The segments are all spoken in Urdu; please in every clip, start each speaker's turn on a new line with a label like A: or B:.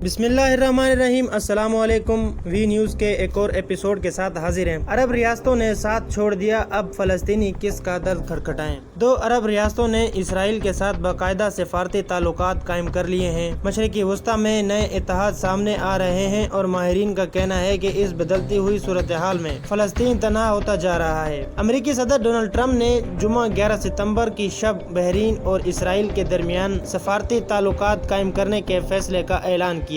A: بسم اللہ الرحمن الرحیم۔ السلام علیکم۔ وی نیوز کے ایک اور ایپیسوڈ کے ساتھ حاضر ہیں۔ عرب ریاستوں نے ساتھ چھوڑ دیا، اب فلسطینی کس کا درد کھٹکھٹائیں۔ دو عرب ریاستوں نے اسرائیل کے ساتھ باقاعدہ سفارتی تعلقات قائم کر لیے ہیں۔ مشرقی وسطی میں نئے اتحاد سامنے آ رہے ہیں اور ماہرین کا کہنا ہے کہ اس بدلتی ہوئی صورتحال میں فلسطین تنہا ہوتا جا رہا ہے۔ امریکی صدر ڈونلڈ ٹرمپ نے جمعہ 11 ستمبر کی شب بحرین اور اسرائیل کے درمیان سفارتی تعلقات قائم کرنے کے فیصلے کا اعلان کیا۔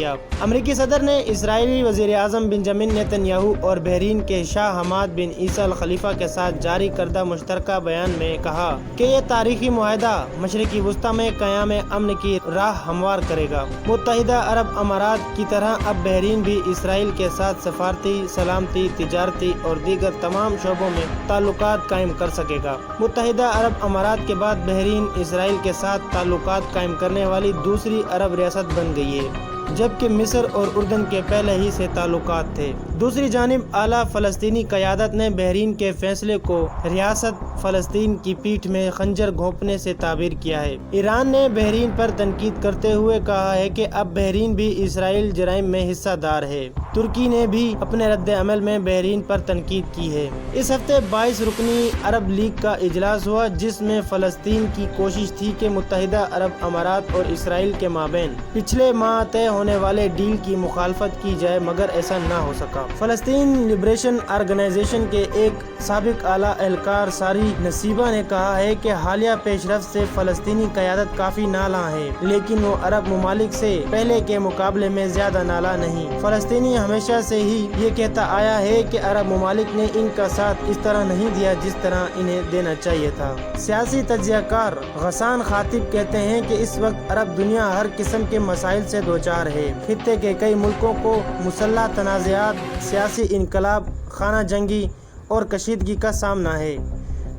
A: امریکی صدر نے اسرائیلی وزیر اعظم بنجامن نیتن یاہو اور بحرین کے شاہ حماد بن عیسی الخلیفہ کے ساتھ جاری کردہ مشترکہ بیان میں کہا کہ یہ تاریخی معاہدہ مشرقی وسطی میں قیام امن کی راہ ہموار کرے گا۔ متحدہ عرب امارات کی طرح اب بحرین بھی اسرائیل کے ساتھ سفارتی، سلامتی، تجارتی اور دیگر تمام شعبوں میں تعلقات قائم کر سکے گا۔ متحدہ عرب امارات کے بعد بحرین اسرائیل کے ساتھ تعلقات قائم کرنے والی دوسری عرب ریاست بن گئی ہے، جبکہ مصر اور اردن کے پہلے ہی سے تعلقات تھے۔ دوسری جانب اعلیٰ فلسطینی قیادت نے بحرین کے فیصلے کو ریاست فلسطین کی پیٹھ میں خنجر گھونپنے سے تعبیر کیا ہے۔ ایران نے بحرین پر تنقید کرتے ہوئے کہا ہے کہ اب بحرین بھی اسرائیل جرائم میں حصہ دار ہے۔ ترکی نے بھی اپنے رد عمل میں بحرین پر تنقید کی ہے۔ اس ہفتے 22 رکنی عرب لیگ کا اجلاس ہوا، جس میں فلسطین کی کوشش تھی کہ متحدہ عرب امارات اور اسرائیل کے مابین پچھلے ماہ طے ہونے والے ڈیل کی مخالفت کی جائے، مگر ایسا نہ ہو سکا۔ فلسطین لبریشن آرگنائزیشن کے ایک سابق اعلیٰ اہلکار ساری نصیبہ نے کہا ہے کہ حالیہ پیش رفت سے فلسطینی قیادت کافی نالاں ہے، لیکن وہ عرب ممالک سے پہلے کے مقابلے میں زیادہ نالاں نہیں۔ فلسطینی ہمیشہ سے ہی یہ کہتا آیا ہے کہ عرب ممالک نے ان کا ساتھ اس طرح نہیں دیا جس طرح انہیں دینا چاہیے تھا۔ سیاسی تجزیہ کار غسان خاطب کہتے ہیں کہ اس وقت عرب دنیا ہر قسم کے مسائل سے دوچار ہے۔ خطے کے کئی ملکوں کو مسلح تنازعات، سیاسی انقلاب، خانہ جنگی اور کشیدگی کا سامنا ہے۔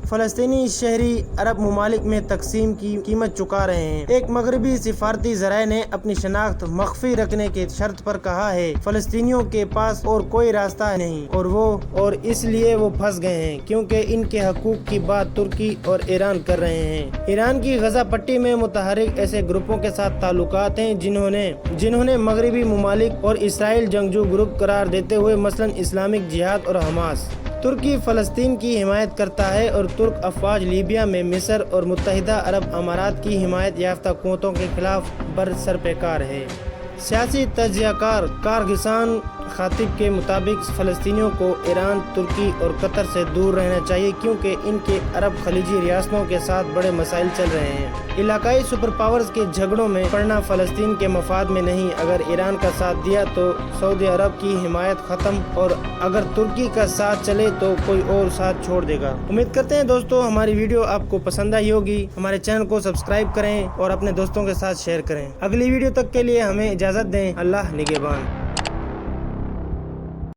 A: فلسطینی شہری عرب ممالک میں تقسیم کی قیمت چکا رہے ہیں۔ ایک مغربی سفارتی ذرائع نے اپنی شناخت مخفی رکھنے کی شرط پر کہا ہے فلسطینیوں کے پاس اور کوئی راستہ نہیں اور اس لیے وہ پھنس گئے ہیں، کیونکہ ان کے حقوق کی بات ترکی اور ایران کر رہے ہیں۔ ایران کی غزہ پٹی میں متحرک ایسے گروپوں کے ساتھ تعلقات ہیں جنہوں نے مغربی ممالک اور اسرائیل جنگجو گروپ قرار دیتے ہوئے، مثلاً اسلامک جہاد اور حماس۔ ترکی فلسطین کی حمایت کرتا ہے اور ترک افواج لیبیا میں مصر اور متحدہ عرب امارات کی حمایت یافتہ قوتوں کے خلاف برسرپیکار ہے۔ سیاسی تجزیہ کار غسان خاطب کے مطابق فلسطینیوں کو ایران، ترکی اور قطر سے دور رہنا چاہیے، کیونکہ ان کے عرب خلیجی ریاستوں کے ساتھ بڑے مسائل چل رہے ہیں۔ علاقائی سپر پاورز کے جھگڑوں میں پڑنا فلسطین کے مفاد میں نہیں۔ اگر ایران کا ساتھ دیا تو سعودی عرب کی حمایت ختم، اور اگر ترکی کا ساتھ چلے تو کوئی اور ساتھ چھوڑ دے گا۔ امید کرتے ہیں دوستو ہماری ویڈیو آپ کو پسند آئی ہوگی۔ ہمارے چینل کو سبسکرائب کریں اور اپنے دوستوں کے ساتھ شیئر کریں۔ اگلی ویڈیو تک کے لیے ہمیں اجازت دیں۔ اللہ نگہبان۔